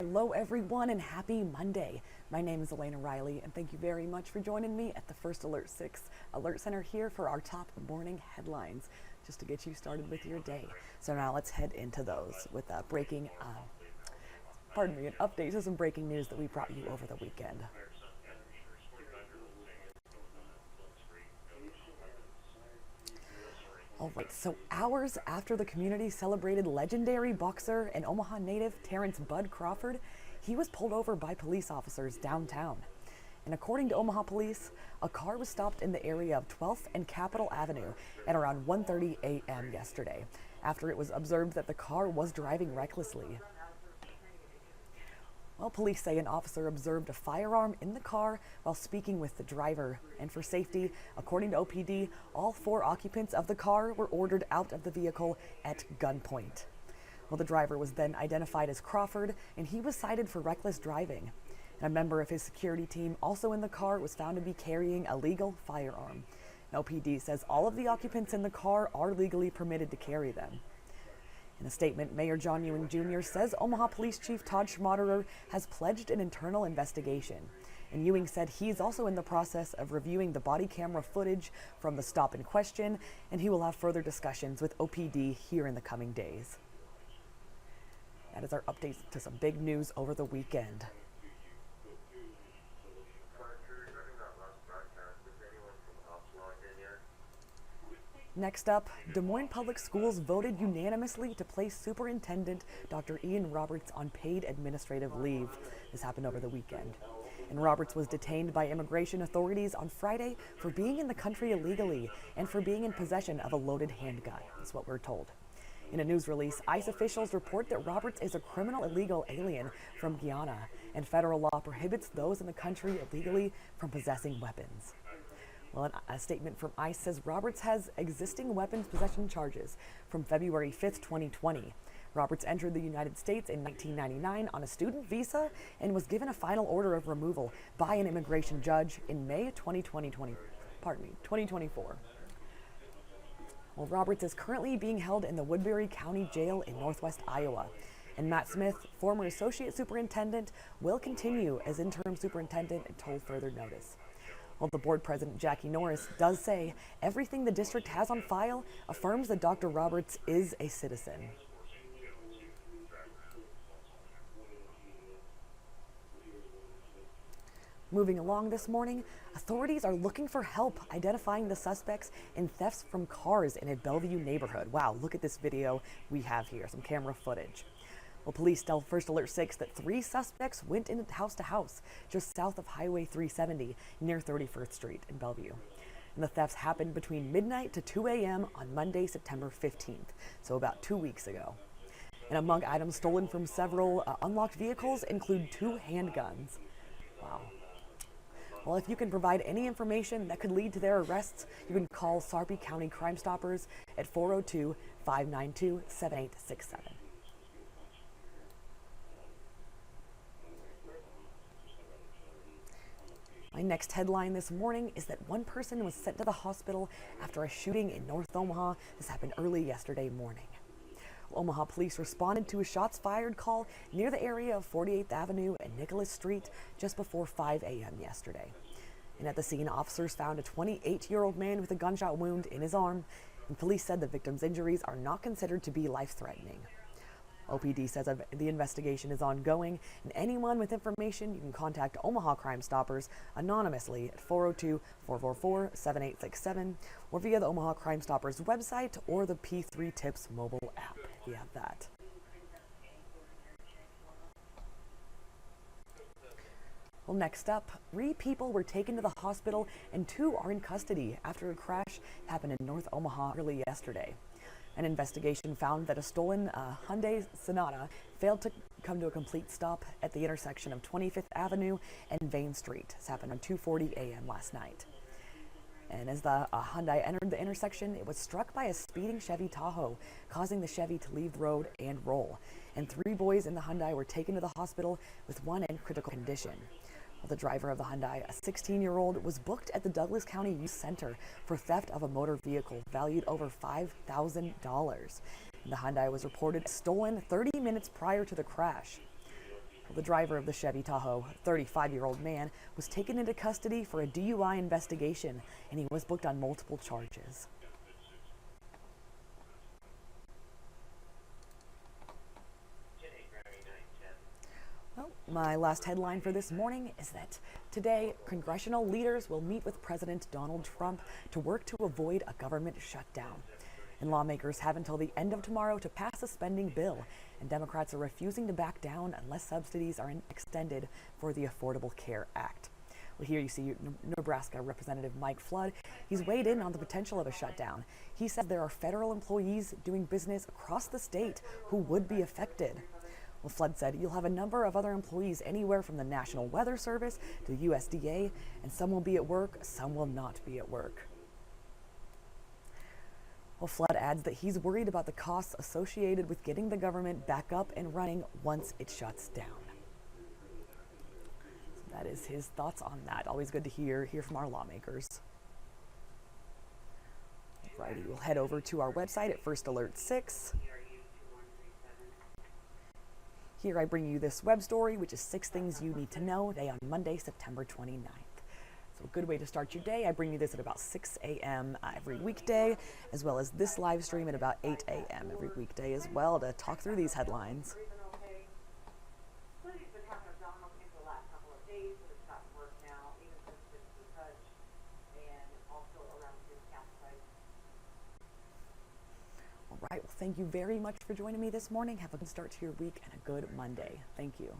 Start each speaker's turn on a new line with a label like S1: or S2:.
S1: Hello everyone and happy Monday. My name is Elena Riley and thank you very much for joining me at the First Alert 6 Alert Center here for our top morning headlines, just to get you started with your day. So now let's head into those with an update to some breaking news that we brought you over the weekend. Alright, so hours after the community celebrated legendary boxer and Omaha native Terrence Bud Crawford, he was pulled over by police officers downtown. And according to Omaha police, a car was stopped in the area of 12th and Capitol Avenue at around 1:30 a.m. yesterday, after it was observed that the car was driving recklessly. Well, police say an officer observed a firearm in the car while speaking with the driver. And for safety, according to OPD, all 4 occupants of the car were ordered out of the vehicle at gunpoint. Well, the driver was then identified as Crawford, and he was cited for reckless driving. And a member of his security team, also in the car, was found to be carrying a legal firearm. And OPD says all of the occupants in the car are legally permitted to carry them. In a statement, Mayor John Ewing Jr. says Omaha Police Chief Todd Schmaderer has pledged an internal investigation. And Ewing said he's also in the process of reviewing the body camera footage from the stop in question, and he will have further discussions with OPD here in the coming days. That is our update to some big news over the weekend. Next up, Des Moines Public Schools voted unanimously to place Superintendent Dr. Ian Roberts on paid administrative leave. This happened over the weekend. And Roberts was detained by immigration authorities on Friday for being in the country illegally and for being in possession of a loaded handgun. That's what we're told. In a news release, ICE officials report that Roberts is a criminal illegal alien from Guyana, and federal law prohibits those in the country illegally from possessing weapons. Well, a statement from ICE says Roberts has existing weapons possession charges from February 5th, 2020. Roberts entered the United States in 1999 on a student visa and was given a final order of removal by an immigration judge in May 2024. Well, Roberts is currently being held in the Woodbury County Jail in Northwest Iowa. And Matt Smith, former associate superintendent, will continue as interim superintendent until further notice. Well, the board president, Jackie Norris, does say everything the district has on file affirms that Dr. Roberts is a citizen. Moving along this morning, authorities are looking for help identifying the suspects in thefts from cars in a Bellevue neighborhood. Wow, look at this video we have here, some camera footage. Well, police tell First Alert 6 that 3 suspects went in house to house just south of Highway 370 near 31st Street in Bellevue. And the thefts happened between midnight to 2 a.m. on Monday, September 15th, so about 2 weeks ago. And among items stolen from several unlocked vehicles include 2 handguns. Wow. Well, if you can provide any information that could lead to their arrests, you can call Sarpy County Crime Stoppers at 402-592-7867. My next headline this morning is that one person was sent to the hospital after a shooting in North Omaha. This happened early yesterday morning. Omaha police responded to a shots fired call near the area of 48th Avenue and Nicholas Street just before 5 a.m. yesterday. And at the scene, officers found a 28-year-old man with a gunshot wound in his arm, and police said the victim's injuries are not considered to be life-threatening. OPD says the investigation is ongoing, and anyone with information, you can contact Omaha Crime Stoppers anonymously at 402-444-7867 or via the Omaha Crime Stoppers website or the P3 Tips mobile app, if you have that. Well, next up, 3 people were taken to the hospital and 2 are in custody after a crash happened in North Omaha early yesterday. An investigation found that a stolen Hyundai Sonata failed to come to a complete stop at the intersection of 25th Avenue and Vane Street. This happened at 2:40 a.m. last night. And as the Hyundai entered the intersection, it was struck by a speeding Chevy Tahoe, causing the Chevy to leave the road and roll. And 3 boys in the Hyundai were taken to the hospital with 1 in critical condition. Well, the driver of the Hyundai, a 16-year-old, was booked at the Douglas County Youth Center for theft of a motor vehicle valued over $5,000. The Hyundai was reported stolen 30 minutes prior to the crash. The driver of the Chevy Tahoe, a 35-year-old man, was taken into custody for a DUI investigation, and he was booked on multiple charges. Well, my last headline for this morning is that today, congressional leaders will meet with President Donald Trump to work to avoid a government shutdown. And lawmakers have until the end of tomorrow to pass a spending bill, and Democrats are refusing to back down unless subsidies are extended for the Affordable Care Act. Well, here you see Nebraska Representative Mike Flood. He's weighed in on the potential of a shutdown. He said there are federal employees doing business across the state who would be affected. Well, Flood said you'll have a number of other employees anywhere from the National Weather Service to the USDA, and some will be at work, some will not be at work. Well, Flood adds that he's worried about the costs associated with getting the government back up and running once it shuts down. So that is his thoughts on that. Always good to hear from our lawmakers. Alrighty, we'll head over to our website at First Alert 6. Here I bring you this web story, which is 6 things you need to know today on Monday, September 29th. So a good way to start your day. I bring you this at about 6 a.m. Every weekday, as well as this live stream at about 8 a.m. every weekday as well to talk through these headlines. All right, well, thank you very much for joining me this morning. Have a good start to your week and a good Monday. Thank you.